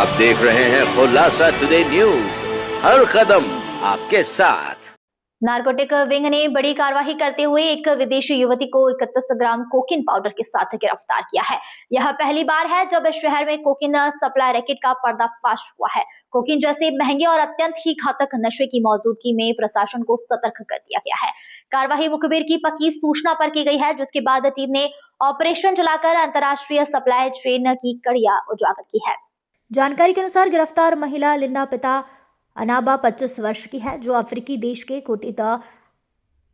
आप देख रहे हैं खुलासा टुडे न्यूज, हर कदम आपके साथ। नारकोटिक विंग ने बड़ी कार्रवाई करते हुए एक विदेशी युवती को 31 ग्राम कोकीन पाउडर के साथ गिरफ्तार किया है। यह पहली बार है जब शहर में कोकीन सप्लाई रैकेट का पर्दाफाश हुआ है। कोकीन जैसे महंगे और अत्यंत ही घातक नशे की मौजूदगी में प्रशासन को सतर्क कर दिया गया है। कार्रवाई मुखबिर की पक्की सूचना पर की गई है, जिसके बाद टीम ने ऑपरेशन चलाकर अंतर्राष्ट्रीय सप्लाई चेन की कड़ियां उजागर की है। जानकारी के अनुसार गिरफ्तार महिला लिंडा पिता अनाबा 25 वर्ष की है, जो अफ्रीकी देश के कोटे द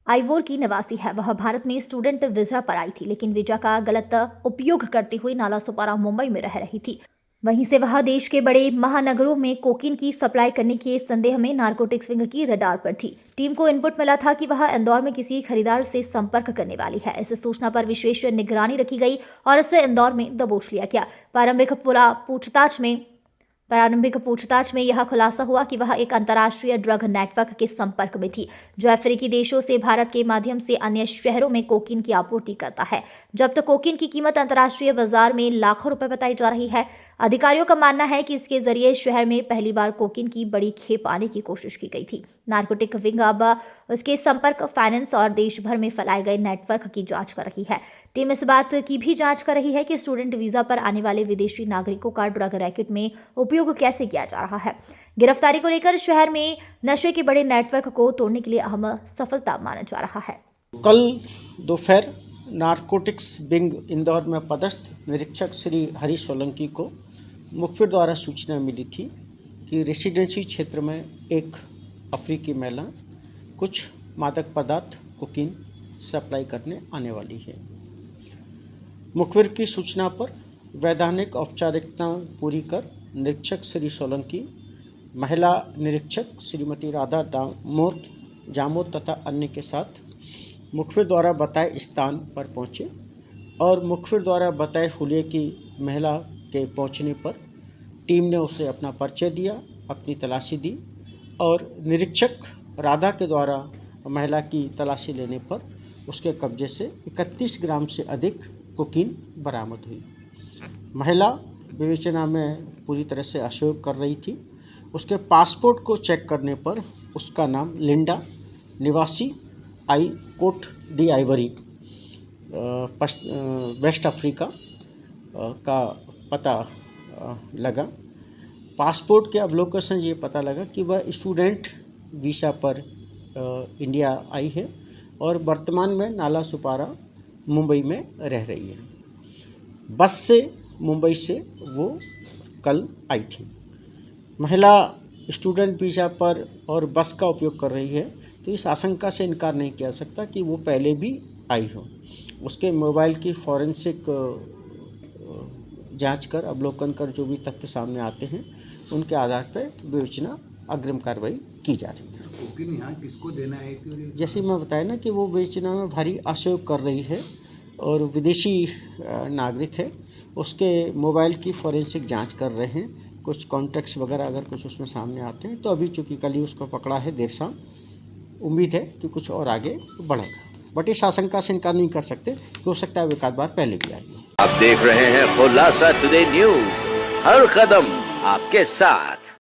आइवोर की निवासी है। वह भारत में स्टूडेंट वीजा पर आई थी, लेकिन वीजा का गलत उपयोग करते हुए नालासोपारा मुंबई में रह रही थी। वहीं से वह देश के बड़े महानगरों में कोकीन की सप्लाई करने के संदेह में नारकोटिक्स विंग की रडार पर थी। टीम को इनपुट मिला था कि वह इंदौर में किसी खरीदार से संपर्क करने वाली है। इस सूचना पर विशेष निगरानी रखी गई और इसे इंदौर में दबोच लिया गया। प्रारंभिक पूछताछ में यह खुलासा हुआ कि वह एक अंतर्राष्ट्रीय ड्रग नेटवर्क के संपर्क में थी, जो अफ्रीकी देशों से भारत के माध्यम से अन्य शहरों में कोकीन की आपूर्ति करता है। जब्त कोकीन की कीमत अंतर्राष्ट्रीय बाजार में लाखों रुपए बताई जा रही है। अधिकारियों का मानना है कि इसके जरिए शहर में पहली बार कोकीन की बड़ी खेप आने की कोशिश की गई थी। नारकोटिक विंग अब उसके संपर्क, फाइनेंस और देश भर में फैलाए गए नेटवर्क की जांच कर रही है। टीम इस बात की भी जांच कर रही है कि स्टूडेंट वीजा पर आने वाले विदेशी नागरिकों का ड्रग रैकेट में उपयोग कैसे किया जा रहा है। गिरफ्तारी को लेकर शहर में नशे के बड़े नेटवर्क को तोड़ने के लिए अहम सफलता माना जा रहा है। कल दोपहर नारकोटिक्स विंग इंदौर में पदस्थ निरीक्षक श्री हरीश सोलंकी को मुखबिर द्वारा सूचना मिली थी कि रेसिडेंसी क्षेत्र में एक अफ्रीकी महिला कुछ मादक पदार्थ कोकीन सप्लाई करने आने वाली है। मुखबिर की सूचना पर वैधानिक औपचारिकता पूरी कर निरीक्षक श्री सोलंकी, महिला निरीक्षक श्रीमती राधा दामोद जामोद तथा अन्य के साथ मुखबिर द्वारा बताए स्थान पर पहुँचे और मुखबिर द्वारा बताए हुलिये की महिला के पहुँचने पर टीम ने उसे अपना परिचय दिया, अपनी तलाशी दी और निरीक्षक राधा के द्वारा महिला की तलाशी लेने पर उसके कब्जे से 31 ग्राम से अधिक कोकीन बरामद हुई। महिला विवेचना में पूरी तरह से असहयोग कर रही थी। उसके पासपोर्ट को चेक करने पर उसका नाम लिंडा, निवासी Cote d'Ivoire, West Africa का पता लगा। पासपोर्ट के अवलोकन से ये पता लगा कि वह स्टूडेंट वीज़ा पर इंडिया आई है और वर्तमान में नालासोपारा मुंबई में रह रही है। बस से मुंबई से वो कल आई थी। महिला स्टूडेंट वीज़ा पर और बस का उपयोग कर रही है, तो इस आशंका से इनकार नहीं किया सकता कि वो पहले भी आई हो। उसके मोबाइल की फॉरेंसिक जांच कर, अवलोकन कर जो भी तथ्य सामने आते हैं, उनके आधार पर विवेचना अग्रिम कार्रवाई की जा रही है। कोकीन यहाँ किसको देना है? जैसे मैं बताया ना कि वो विवेचना में भारी असहयोग कर रही है और विदेशी नागरिक है। उसके मोबाइल की फॉरेंसिक जांच कर रहे हैं। कुछ कॉन्टैक्ट्स वगैरह अगर कुछ उसमें सामने आते हैं तो अभी चूँकि कल ही उसको पकड़ा है देर शाम, उम्मीद है कि कुछ और आगे बढ़ेगा। बट इस आशंका से इनकार नहीं कर सकते कि हो सकता है एक आध बार पहले भी आई। आप देख रहे हैं खुलासा टुडे न्यूज, हर कदम आपके साथ।